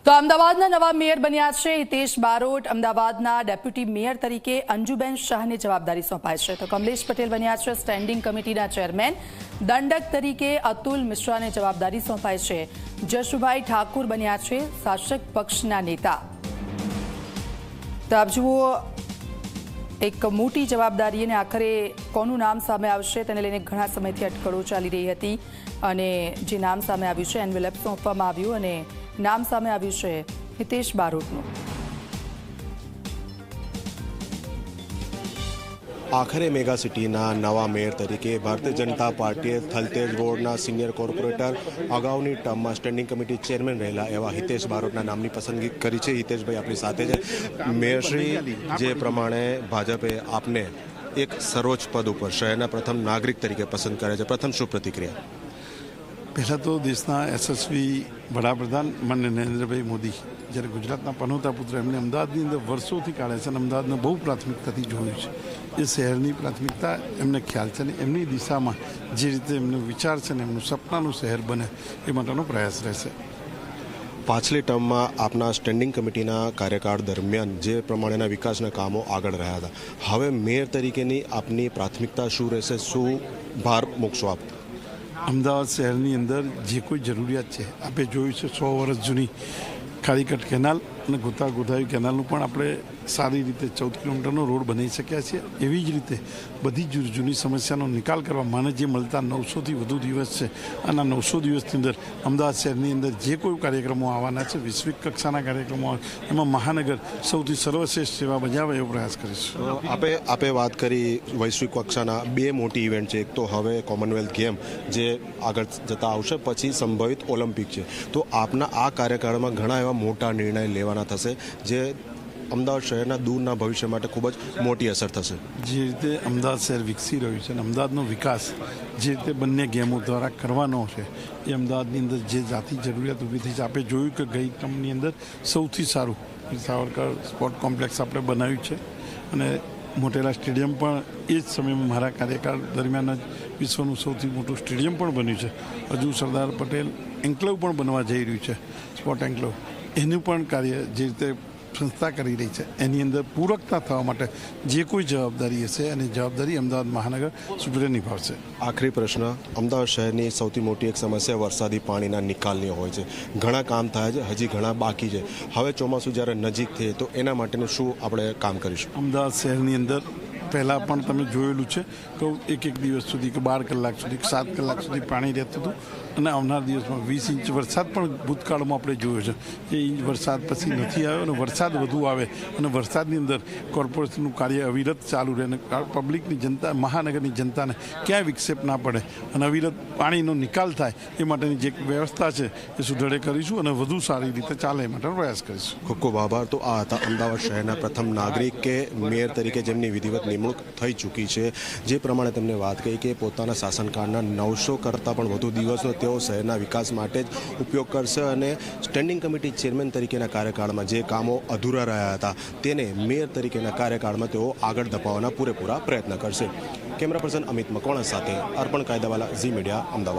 તો અમદાવાદના નવા મેયર બન્યા છે હિતેશ બારોટ. અમદાવાદના ડેપ્યુટી મેયર તરીકે અંજુબેન શાહને જવાબદારી સોંપાઈ છે. તો કમલેશ પટેલ બન્યા છે સ્ટેન્ડિંગ કમિટીના ચેરમેન. દંડક તરીકે અતુલ મિશ્રાને જવાબદારી સોંપાઈ છે. જશુભાઈ ઠાકુર બન્યા છે શાસક પક્ષના નેતા. તો આપ જુઓ, એક મોટી જવાબદારી અને આખરે કોનું નામ સામે આવશે તેને લઈને ઘણા સમયથી અટકળો ચાલી રહી હતી અને જે નામ સામે આવ્યું છે એન્વેલપ સોંપવામાં આવ્યું અને નામ સામે આવ્યું છે હિતેશ બારોટનું. આખરે મેગા સિટીના નવા મેયર તરીકે ભારતીય જનતા પાર્ટીએ થલતેજ રોડના સિનિયર કોર્પોરેટર, અગાઉની ટર્મમાં સ્ટેન્ડિંગ કમિટી ચેરમેન રહેલા એવા હિતેશ બારોટના નામની પસંદગી કરી છે. હિતેશભાઈ આપણી સાથે છે. મેયરશ્રી, જે પ્રમાણે ભાજપે આપને એક સર્વોચ્ચ પદ ઉપર શહેરના પ્રથમ નાગરિક તરીકે પસંદ કરે છે, પ્રથમ શું પ્રતિક્રિયા? પહેલાં તો દેશના યશસ્વી વડાપ્રધાન માનનીય નરેન્દ્રભાઈ મોદી જ્યારે ગુજરાતના પનોતા પુત્ર એમને અમદાવાદની અંદર વર્ષોથી કાઢે છે અને અમદાવાદને બહુ પ્રાથમિકતાથી જોયું છે. એ શહેરની પ્રાથમિકતા એમને ખ્યાલ છે અને એમની દિશામાં જે રીતે એમનો વિચાર છે ને એમનું સપનાનું શહેર બને એ માટેનો પ્રયાસ રહેશે. પાછલી ટર્મમાં આપના સ્ટેન્ડિંગ કમિટીના કાર્યકાળ દરમિયાન જે પ્રમાણેના વિકાસના કામો આગળ રહ્યા હતા, હવે મેયર તરીકેની આપની પ્રાથમિકતા શું રહેશે? શું ભાર મૂકશો આપ? અમદાવાદ શહેરની અંદર જે કોઈ જરૂરિયાત છે, આપણે જોયું છે 100 વર્ષ જૂની ખારીકટ કેનાલ અને ગોતાગોતાવી કેનાલનું પણ આપણે સારી રીતે 14 કિલોમીટરનો રોડ બનાવી શક્યા છીએ. એવી જ રીતે બધી જ જૂની સમસ્યાનો નિકાલ કરવા મને જે મળતા 900થી વધુ દિવસ છે અને 900 દિવસની અંદર અમદાવાદ શહેરની અંદર જે કોઈ કાર્યક્રમો આવવાના છે, વૈશ્વિક કક્ષાના કાર્યક્રમો આવે, એમાં મહાનગર સૌથી સર્વશ્રેષ્ઠ સેવા બજાવે એવો પ્રયાસ કરીશું. આપે વાત કરી વૈશ્વિક કક્ષાના બે મોટી ઇવેન્ટ છે. એક તો હવે કોમનવેલ્થ ગેમ જે આગળ જતા આવશે, પછી સંભવિત ઓલિમ્પિક છે. તો આપના આ કાર્યકાળમાં ઘણા એવા મોટા નિર્ણય લેવાના થશે જે અમદાવાદ શહેરના દૂરના ભવિષ્ય માટે ખૂબ જ મોટી અસર થશે. જે રીતે અમદાવાદ શહેર વિકસી રહ્યું છે અને અમદાવાદનો વિકાસ જે રીતે બંને ગેમો દ્વારા કરવાનો છે, એ અમદાવાદની અંદર જે જાતિ જરૂરિયાત ઊભી થઈ છે. આપણે જોયું કે ગઈ ટર્મની અંદર સૌથી સારું સાવરકર સ્પોર્ટ કોમ્પ્લેક્સ આપણે બનાવ્યું છે અને મોટેરા સ્ટેડિયમ પણ એ જ સમયમાં મારા કાર્યકાળ દરમિયાન જ વિશ્વનું સૌથી મોટું સ્ટેડિયમ પણ બન્યું છે. હજુ સરદાર પટેલ એન્કલેવ પણ બનવા જઈ રહ્યું છે, સ્પોર્ટ એન્કલેવ. એનું પણ કાર્ય જે રીતે સંસ્થા કરી રહી છે એની અંદર પૂરકતા થવા માટે જે કોઈ જવાબદારી હશે અને જવાબદારી અમદાવાદ મહાનગર સુપ્રે નિભાવશે. આખરી પ્રશ્ન, અમદાવાદ શહેરની સૌથી મોટી એક સમસ્યા વરસાદી પાણીના નિકાલની હોય છે. ઘણા કામ થાય છે, હજી ઘણા બાકી છે. હવે ચોમાસું જ્યારે નજીક થાય તો એના માટેનું શું આપણે કામ કરીશું? અમદાવાદ શહેરની અંદર પહેલાં પણ તમે જોયેલું છે કે એક દિવસ સુધી કે 12 કલાક સુધી કે 7 કલાક સુધી પાણી રહેતું હતું અને આવનાર દિવસમાં 20 ઇંચ વરસાદ પણ ભૂતકાળમાં આપણે જોયો છે. એ ઇંચ વરસાદ પછી નથી આવ્યો અને વરસાદ વધુ આવે અને વરસાદની અંદર કોર્પોરેશનનું કાર્ય અવિરત ચાલુ રહે અને પબ્લિકની જનતા, મહાનગરની જનતાને ક્યાંય વિક્ષેપ ના પડે અને અવિરત પાણીનો નિકાલ થાય એ માટેની જે વ્યવસ્થા છે એ સુધારે કરીશું અને વધુ સારી રીતે ચાલે એ માટેનો પ્રયાસ કરીશું. ખૂબ ખૂબ આભાર. તો આ હતા અમદાવાદ શહેરના પ્રથમ નાગરિક કે મેયર તરીકે જેમની વિધિવત નિમણૂક થઈ ચૂકી છે. જે પ્રમાણે તેમને વાત કરી કે પોતાના શાસનકાળના 900 કરતાં પણ વધુ દિવસનો તેઓ શહેરના વિકાસ માટે જ ઉપયોગ કરશે અને સ્ટેન્ડિંગ કમિટી ચેરમેન તરીકેના કાર્યકાળમાં જે કામો અધૂરા રહ્યા હતા તેને મેયર તરીકેના કાર્યકાળમાં તેઓ આગળ ધપાવવાના પૂરેપૂરા પ્રયત્ન કરશે. કેમેરા પર્સન અમિત મકવાણા સાથે અર્પણ કાયદાવાલા, ઝી મીડિયા, અમદાવાદ.